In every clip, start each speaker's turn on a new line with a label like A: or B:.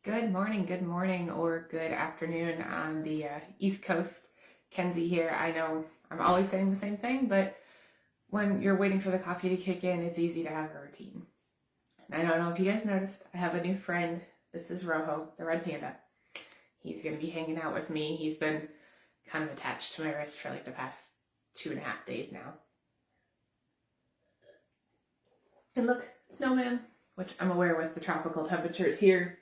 A: good morning, or good afternoon on the East Coast. Kenzie here. I know I'm always saying the same thing, but when you're waiting for the coffee to kick in, it's easy to have a routine. And I don't know if you guys noticed, I have a new friend. This is Rojo, the red panda. He's going to be hanging out with me. He's been kind of attached to my wrist for like the past 2.5 days now. And look, snowman, which I'm aware with the tropical temperatures here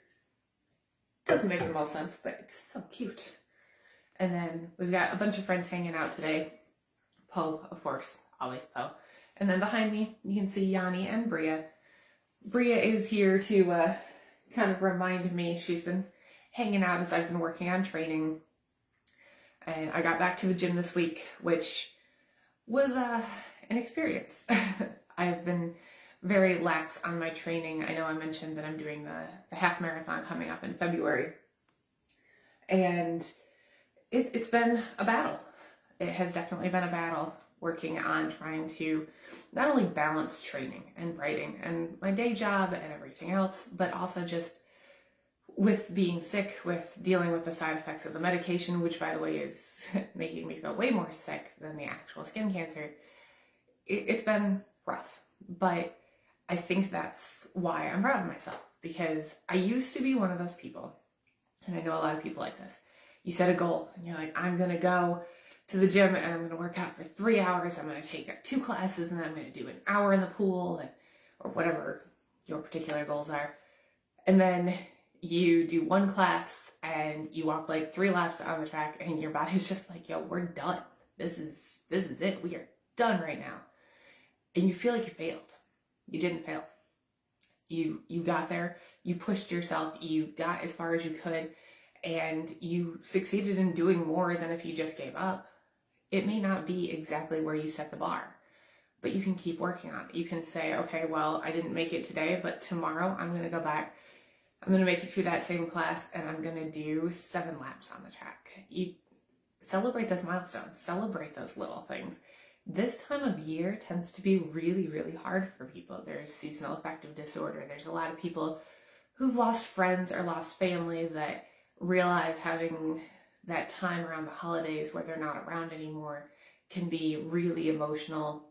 A: doesn't make the most sense, but it's so cute. And then we've got a bunch of friends hanging out today. Poe, of course, always Poe. And then behind me, you can see Yanni and Bria. Bria is here to kind of remind me. She's been hanging out as I've been working on training. And I got back to the gym this week, which was an experience. I've been very lax on my training. I know I mentioned that I'm doing the half marathon coming up in February. And it's been a battle. It has definitely been a battle working on trying to not only balance training and writing and my day job and everything else, but also just with being sick, with dealing with the side effects of the medication, which by the way is making me feel way more sick than the actual skin cancer. It's been rough, but I think that's why I'm proud of myself, because I used to be one of those people, and I know a lot of people like this. You set a goal and you're like, I'm gonna go to the gym and I'm gonna work out for 3 hours. I'm gonna take 2 classes and then I'm gonna do an hour in the pool or whatever your particular goals are. And then you do 1 class and you walk like 3 laps on the track and your body's just like, yo, we're done. This is it. We are done right now. And you feel like you failed. You didn't fail. You got there, you pushed yourself, you got as far as you could, and you succeeded in doing more than if you just gave up. It may not be exactly where you set the bar, but you can keep working on it. You can say, okay, well, I didn't make it today, but tomorrow I'm going to go back. I'm going to make it through that same class and I'm going to do 7 laps on the track. You celebrate those milestones, celebrate those little things. This time of year tends to be really, really hard for people. There's seasonal affective disorder. There's a lot of people who've lost friends or lost family that realize having that time around the holidays where they're not around anymore can be really emotional.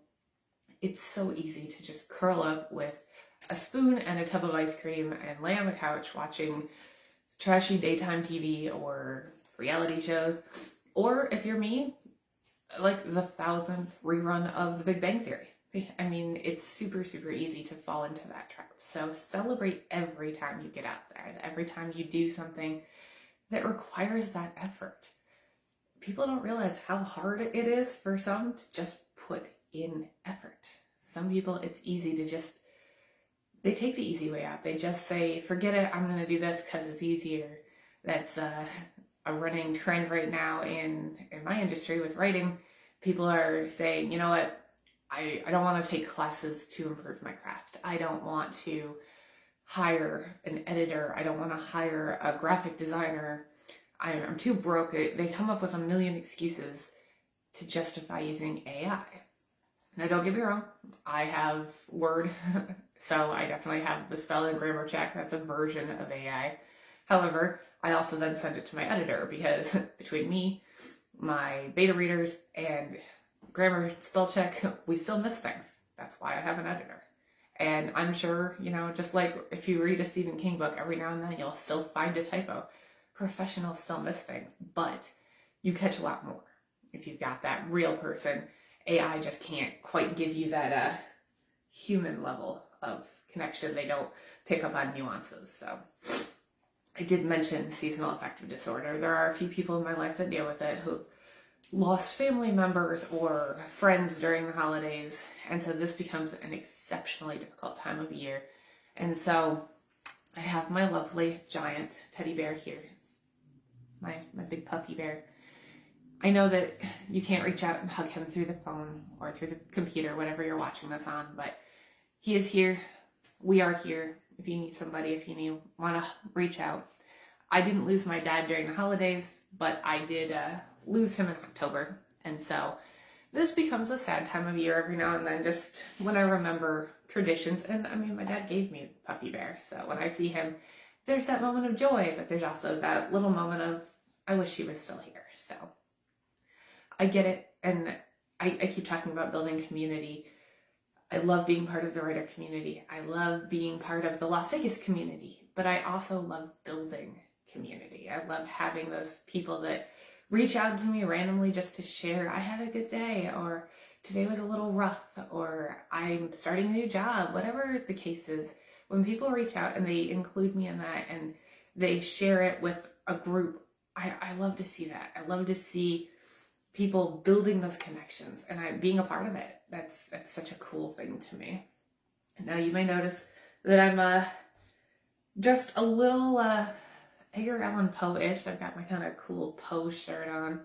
A: It's so easy to just curl up with a spoon and a tub of ice cream and lay on the couch watching trashy daytime TV or reality shows. Or if you're me, like the 1000th rerun of The Big Bang Theory. I mean, it's super, super easy to fall into that trap. So celebrate every time you get out there, every time you do something that requires that effort. People don't realize how hard it is for some to just put in effort. Some people, it's easy to just, they take the easy way out. They just say, forget it, I'm going to do this because it's easier. That's a running trend right now in my industry with writing. People are saying, you know what, I don't want to take classes to improve my craft. I don't want to hire an editor. I don't want to hire a graphic designer. I'm too broke. They come up with a million excuses to justify using AI. Now, don't get me wrong. I have Word, so I definitely have the spell and grammar check. That's a version of AI. However, I also then send it to my editor because between me, my beta readers, and grammar spell check, we still miss things. That's why I have an editor. And I'm sure, just like if you read a Stephen King book, every now and then you'll still find a typo. Professionals still miss things, but you catch a lot more if you've got that real person. AI just can't quite give you that human level of connection. They don't pick up on nuances. So I did mention seasonal affective disorder. There are a few people in my life that deal with it who lost family members or friends during the holidays. And so this becomes an exceptionally difficult time of year. And so I have my lovely giant teddy bear here, my big puppy bear. I know that you can't reach out and hug him through the phone or through the computer, whatever you're watching this on, but he is here. We are here. If you need somebody, if you want to reach out. I didn't lose my dad during the holidays, but I did lose him in October. And so this becomes a sad time of year every now and then, just when I remember traditions. And I mean, my dad gave me a puppy bear, so when I see him, there's that moment of joy, but there's also that little moment of, I wish she was still here. So I get it. And I keep talking about building community. I love being part of the writer community. I love being part of the Las Vegas community, but I also love building community. I love having those people that reach out to me randomly just to share, I had a good day, or today was a little rough, or I'm starting a new job, whatever the case is. When people reach out and they include me in that and they share it with a group, I love to see that. I love to see people building those connections and being a part of it. That's such a cool thing to me. And now you may notice that I'm just a little Edgar Allan Poe-ish. I've got my kind of cool Poe shirt on.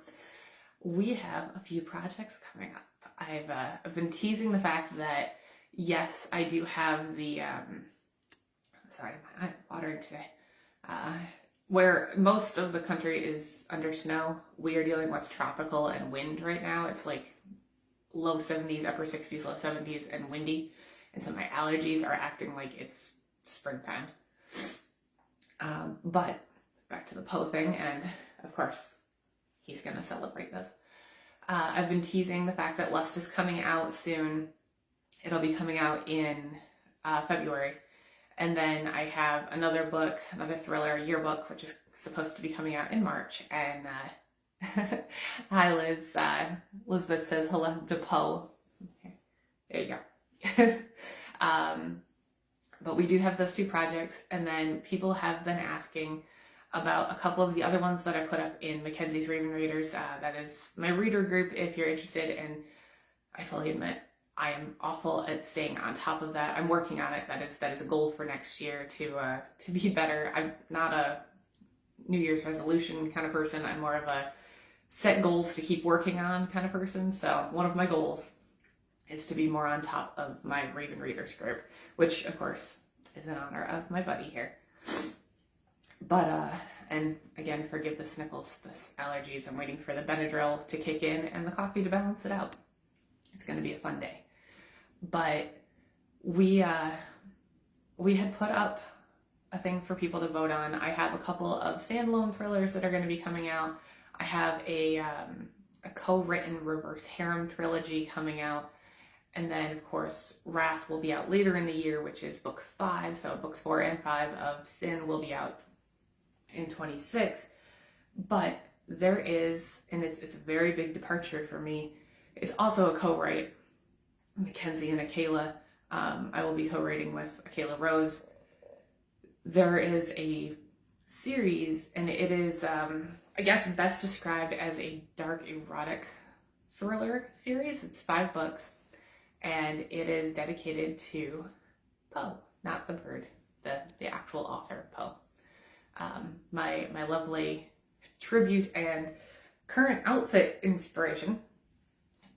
A: We have a few projects coming up. I've been teasing the fact that, yes, I do have the, sorry, my eye watering today. Where most of the country is under snow, we are dealing with tropical and wind right now. It's like low 70s, upper 60s, low 70s, and windy. And so my allergies are acting like it's springtime. But back to the Poe thing, and of course, he's going to celebrate this. I've been teasing the fact that Lust is coming out soon. It'll be coming out in February. And then I have another book, another thriller, a yearbook, which is supposed to be coming out in March. And hi, Liz. Elizabeth says hello to Poe. Okay. There you go. But we do have those two projects. And then people have been asking about a couple of the other ones that I put up in Mackenzie's Raven Readers. That is my reader group if you're interested. And I fully admit, I am awful at staying on top of that. I'm working on it. That is a goal for next year to be better. I'm not a New Year's resolution kind of person. I'm more of a set goals to keep working on kind of person. So one of my goals is to be more on top of my Raven Readers group, which of course is in honor of my buddy here. But and again, forgive the sniffles, the allergies. I'm waiting for the Benadryl to kick in and the coffee to balance it out. It's going to be a fun day. But we had put up a thing for people to vote on. I have a couple of standalone thrillers that are going to be coming out. I have a co-written reverse harem trilogy coming out. And then, of course, Wrath will be out later in the year, which is book 5. So books 4 and 5 of Sin will be out in 26. But there is, and it's a very big departure for me, it's also a co-write. Kenzie and Akela. I will be co-writing with Akela Rose. There is a series, and it is, I guess, best described as a dark erotic thriller series. It's 5 books, and it is dedicated to Poe, not the bird, the actual author, Poe. My lovely tribute and current outfit inspiration.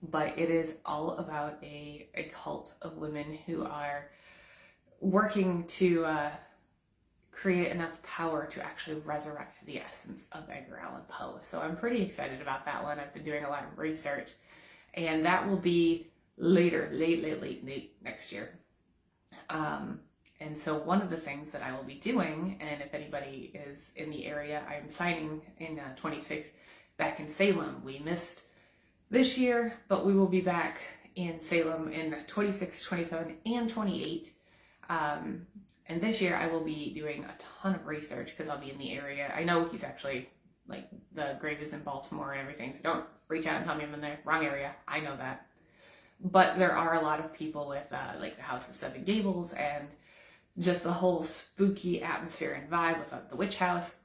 A: But it is all about a cult of women who are working to create enough power to actually resurrect the essence of Edgar Allan Poe. So I'm pretty excited about that one. I've been doing a lot of research, and that will be late next year. And so one of the things that I will be doing, and if anybody is in the area, I'm signing in 26 back in Salem. We missed this year, but we will be back in Salem in 26, 27, and 28. And this year I will be doing a ton of research because I'll be in the area. I know he's actually, like, the grave is in Baltimore and everything, so don't reach out and tell me I'm in the wrong area. I know that. But there are a lot of people with, like, the House of Seven Gables and just the whole spooky atmosphere and vibe with the witch house.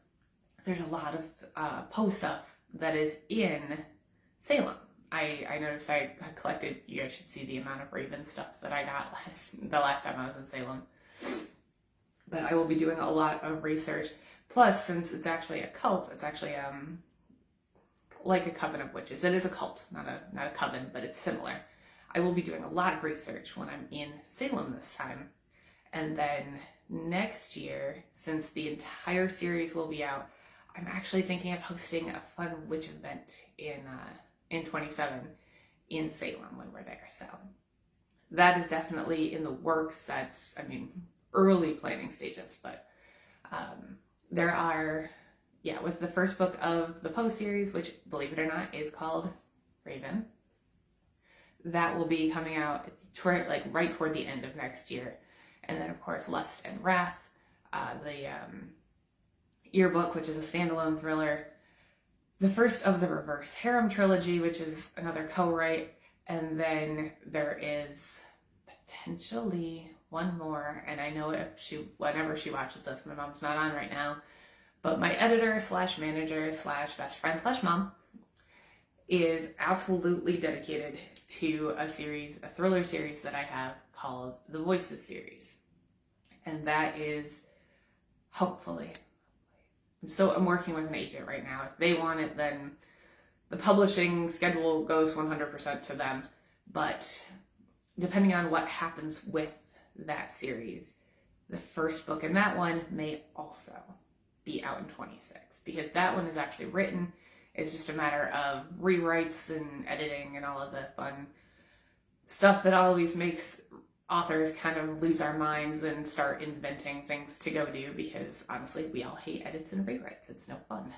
A: There's a lot of Poe stuff that is in Salem. I noticed I collected, you guys should see the amount of Raven stuff that I got the last time I was in Salem. But I will be doing a lot of research. Plus, since it's actually a cult, it's actually like a coven of witches. It is a cult, not a coven, but it's similar. I will be doing a lot of research when I'm in Salem this time. And then next year, since the entire series will be out, I'm actually thinking of hosting a fun witch event in 27 in Salem when we're there. So that is definitely in the works. That's, I mean, early planning stages, but There are, with the first book of the Poe series, which, believe it or not, is called Raven, that will be coming out right toward the end of next year. And then, of course, Lust and Wrath, the Yearbook, which is a standalone thriller, the first of the Reverse Harem trilogy, which is another co-write, and then there is potentially one more, and I know whenever she watches this, my mom's not on right now, but my editor / manager / best friend / mom is absolutely dedicated to a thriller series that I have called the Voices series. And that is hopefully, so I'm working with an agent right now. If they want it, then the publishing schedule goes 100% to them. But depending on what happens with that series, the first book in that one may also be out in 26, because that one is actually written. It's just a matter of rewrites and editing and all of the fun stuff that always makes authors kind of lose our minds and start inventing things to go do, because honestly, we all hate edits and rewrites. It's no fun.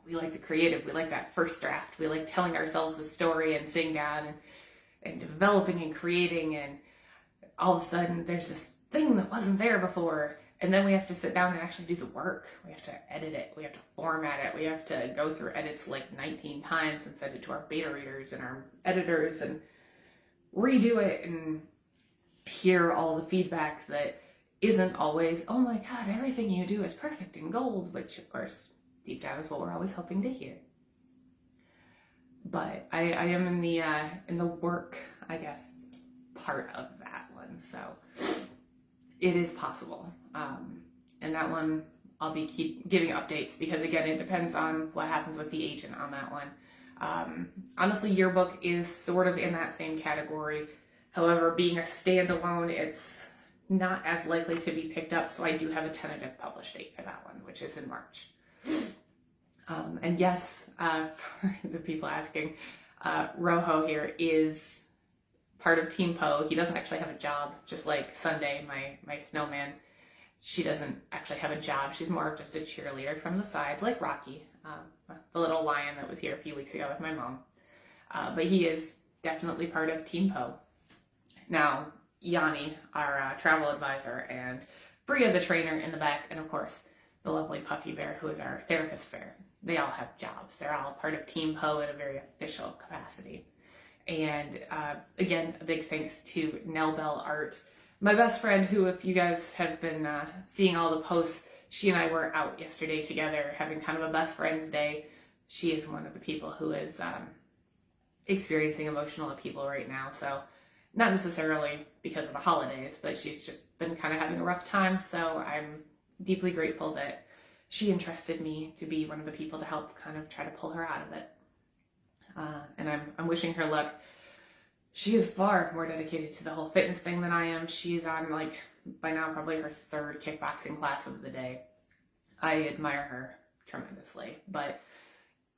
A: We like the creative. We like that first draft. We like telling ourselves the story and sitting down and developing and creating, and all of a sudden there's this thing that wasn't there before, and then we have to sit down and actually do the work. We have to edit it. We have to format it. We have to go through edits like 19 times and send it to our beta readers and our editors and redo it and hear all the feedback that isn't always, oh my god, everything you do is perfect and gold, which of course deep down is what we're always hoping to hear. But I am in the work, I guess, part of that one, so it is possible. And that one I'll be keep giving updates, because again, it depends on what happens with the agent on that one. Honestly, Yearbook is sort of in that same category. However, being a standalone, it's not as likely to be picked up, so I do have a tentative publish date for that one, which is in March. And yes, for the people asking, Rojo here is part of Team Poe. He doesn't actually have a job, just like Sunday, my snowman. She doesn't actually have a job. She's more of just a cheerleader from the sides, like Rocky, the little lion that was here a few weeks ago with my mom. But he is definitely part of Team Poe. Now, Yanni, our travel advisor, and Bria, the trainer in the back, and of course, the lovely Puffy Bear, who is our therapist bear. They all have jobs. They're all part of Team Poe in a very official capacity. And again, a big thanks to Nell Bell Art, my best friend, who, if you guys have been seeing all the posts, she and I were out yesterday together having kind of a best friends day. She is one of the people who is experiencing emotional upheaval right now. So not necessarily because of the holidays, but she's just been kind of having a rough time. So I'm deeply grateful that she entrusted me to be one of the people to help kind of try to pull her out of it. And I'm wishing her luck. She is far more dedicated to the whole fitness thing than I am. She's on, by now, probably her third kickboxing class of the day. I admire her tremendously. But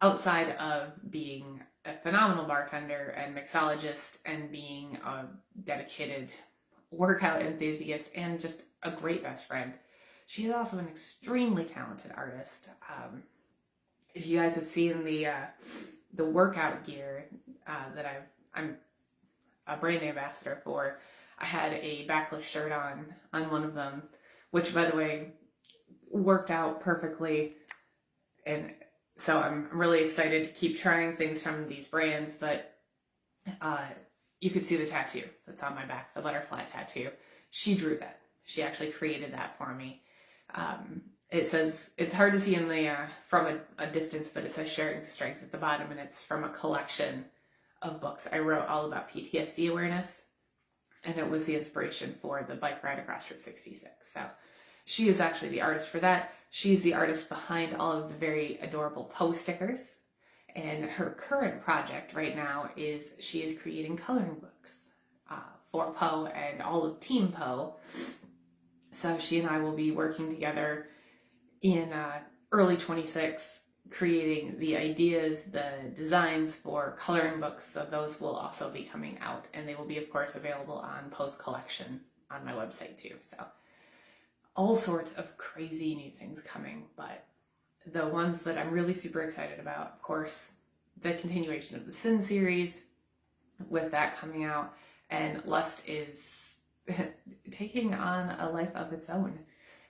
A: outside of being a phenomenal bartender and mixologist and being a dedicated workout enthusiast and just a great best friend, she is also an extremely talented artist. If you guys have seen the workout gear that I'm a brand ambassador for, I had a backless shirt on one of them, which, by the way, worked out perfectly. And so I'm really excited to keep trying things from these brands. But you could see the tattoo that's on my back, the butterfly tattoo. She drew that. She actually created that for me. It says, it's hard to see in the from a distance, but it says sharing strength at the bottom, and it's from a collection of books I wrote all about PTSD awareness, and it was the inspiration for the bike ride across Route 66. So she is actually the artist for that. She's the artist behind all of the very adorable Poe stickers, and her current project right now is she is creating coloring books for Poe and all of Team Poe. So she and I will be working together in early 26, creating the ideas, the designs for coloring books. So those will also be coming out, and they will be, of course, available on Poe's collection on my website too. So all sorts of crazy new things coming, but the ones that I'm really super excited about, of course, the continuation of the Sin series, with that coming out, and Lust is taking on a life of its own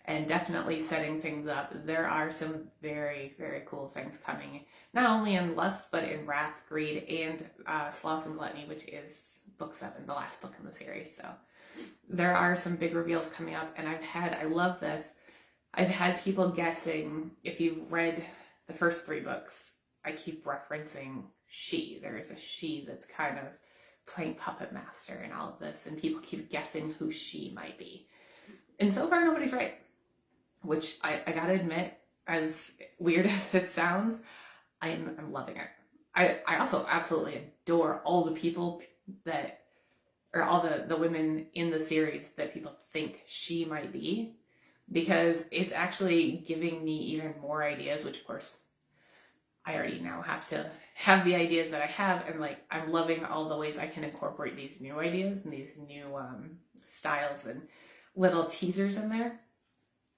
A: and definitely setting things up. There are some very, very cool things coming, not only in Lust, but in Wrath, Greed, and Sloth and Gluttony, which is book 7, the last book in the series. So there are some big reveals coming up, and I love this, I've had people guessing. If you've read the first 3 books, I keep referencing she. There is a she that's kind of playing puppet master and all of this, and people keep guessing who she might be. And so far, nobody's right, which I gotta admit, as weird as it sounds, I'm loving it. I also absolutely adore all the people that, or all the women in the series that people think she might be, because it's actually giving me even more ideas, which of course I already now have to have the ideas that I have, and like I'm loving all the ways I can incorporate these new ideas and these new styles and little teasers in there.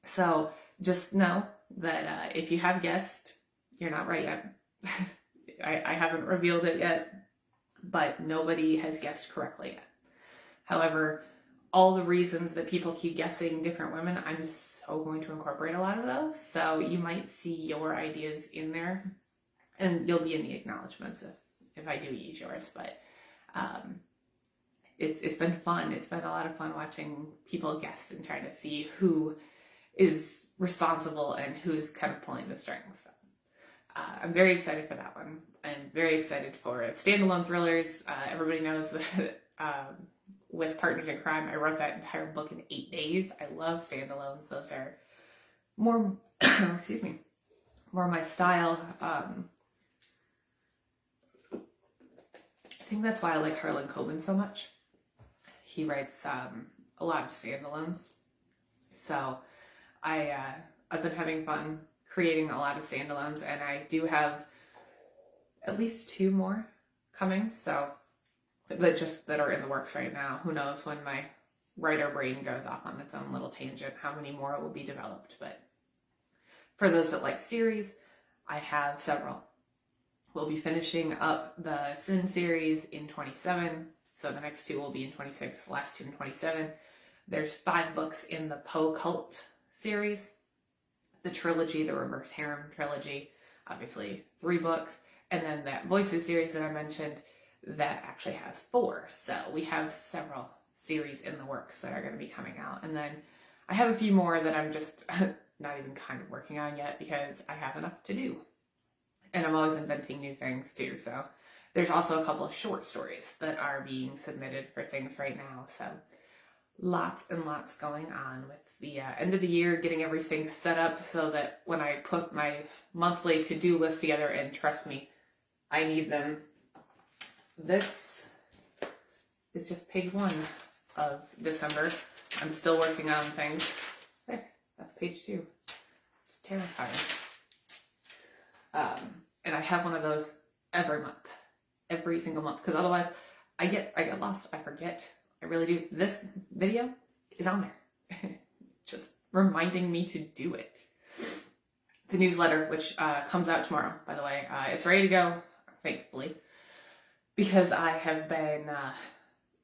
A: So just know that if you have guessed, you're not right yet. I haven't revealed it yet, but nobody has guessed correctly yet. However, all the reasons that people keep guessing different women, I'm so going to incorporate a lot of those. So you might see your ideas in there, and you'll be in the acknowledgements if I do use yours. But it's been fun. It's been a lot of fun watching people guess and try to see who is responsible and who's kind of pulling the strings. So, I'm very excited for that one. I'm very excited for standalone thrillers. Everybody knows that with Partners in Crime, I wrote that entire book in 8 days. I love standalones. Those are more, excuse me, more my style. I think that's why I like Harlan Coben so much. He writes a lot of standalones. So I've been having fun creating a lot of standalones, and I do have at least 2 more coming. So that are in the works right now. Who knows when my writer brain goes off on its own little tangent, how many more will be developed. But for those that like series, I have several. We'll be finishing up the Sin series in 27. So the next 2 will be in 26, the last 2 in 27. There's 5 books in the Poe Cult series. The trilogy, the Reverse Harem trilogy, obviously 3 books. And then that Voices series that I mentioned, that actually has 4. So we have several series in the works that are going to be coming out. And then I have a few more that I'm just not even kind of working on yet because I have enough to do. And I'm always inventing new things too. So there's also a couple of short stories that are being submitted for things right now. So lots and lots going on with the end of the year, getting everything set up so that when I put my monthly to-do list together, and trust me, I need them. This is just page 1 of December. I'm still working on things. There, that's page 2. It's terrifying. And I have one of those every month, every single month, because otherwise I get lost. I forget. I really do. This video is on there, just reminding me to do it. The newsletter, which comes out tomorrow, by the way, it's ready to go, thankfully, because I have been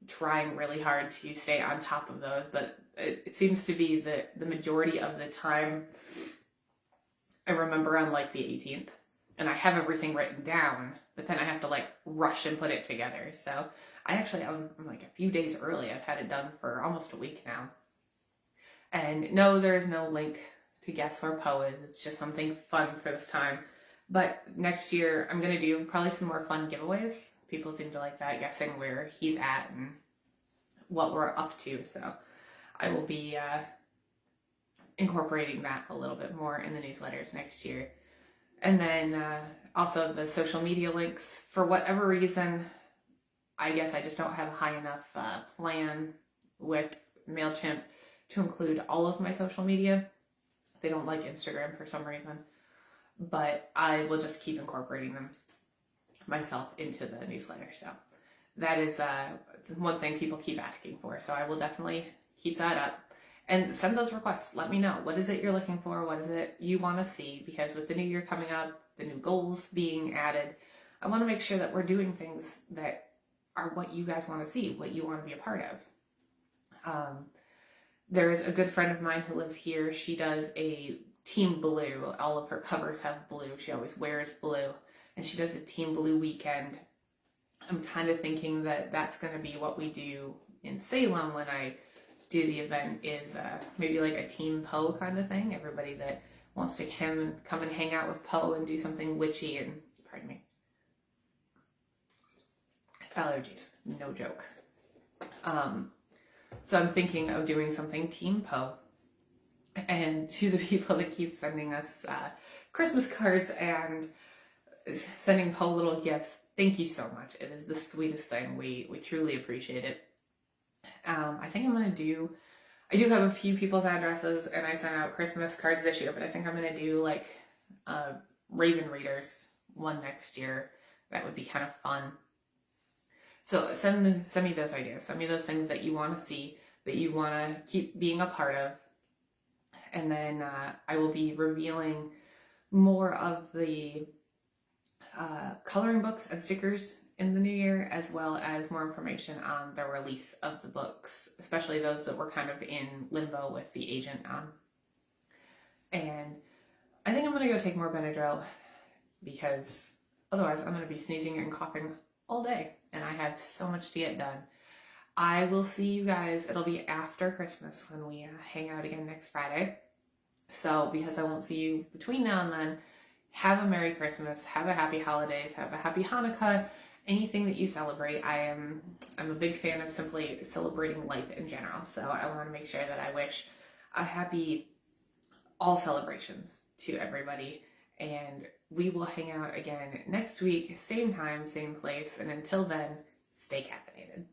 A: trying really hard to stay on top of those, but it seems to be that the majority of the time I remember on like the 18th, and I have everything written down, but then I have to like rush and put it together. So I'm like a few days early. I've had it done for almost a week now. And no, there is no link to guess where Poe is. It's just something fun for this time. But next year, I'm going to do probably some more fun giveaways. People seem to like that, guessing where he's at and what we're up to. So I will be incorporating that a little bit more in the newsletters next year. And then also the social media links. For whatever reason, I guess I just don't have a high enough plan with MailChimp to include all of my social media. They don't like Instagram for some reason, but I will just keep incorporating them myself into the newsletter. So that is one thing people keep asking for. So I will definitely keep that up. And send those requests. Let me know. What is it you're looking for? What is it you want to see? Because with the new year coming up, the new goals being added, I want to make sure that we're doing things that are what you guys want to see, what you want to be a part of. There is a good friend of mine who lives here. She does a team blue. All of her covers have blue. She always wears blue. And she does a team blue weekend. I'm kind of thinking that that's going to be what we do in Salem when I do the event, is maybe like a team Poe kind of thing. Everybody that wants to come and hang out with Poe and do something witchy and, pardon me, allergies, no joke. So I'm thinking of doing something Team Poe. And to the people that keep sending us Christmas cards and sending Poe little gifts, thank you so much. It is the sweetest thing. We truly appreciate it. I think I'm going to do, I do have a few people's addresses, and I sent out Christmas cards this year, but I think I'm going to do like Raven Readers one next year. That would be kind of fun. So send me those ideas. Send me those things that you want to see, that you want to keep being a part of. And then I will be revealing more of the coloring books and stickers in the new year, as well as more information on the release of the books, especially those that were kind of in limbo with the agent on. And I think I'm going to go take more Benadryl, because otherwise I'm going to be sneezing and coughing all day, and I have so much to get done. I will see you guys. It'll be after Christmas when we hang out again next Friday. So because I won't see you between now and then, have a Merry Christmas, have a Happy Holidays, have a Happy Hanukkah, anything that you celebrate. I'm a big fan of simply celebrating life in general. So I want to make sure that I wish a happy all celebrations to everybody. And we will hang out again next week, same time, same place. And until then, stay caffeinated.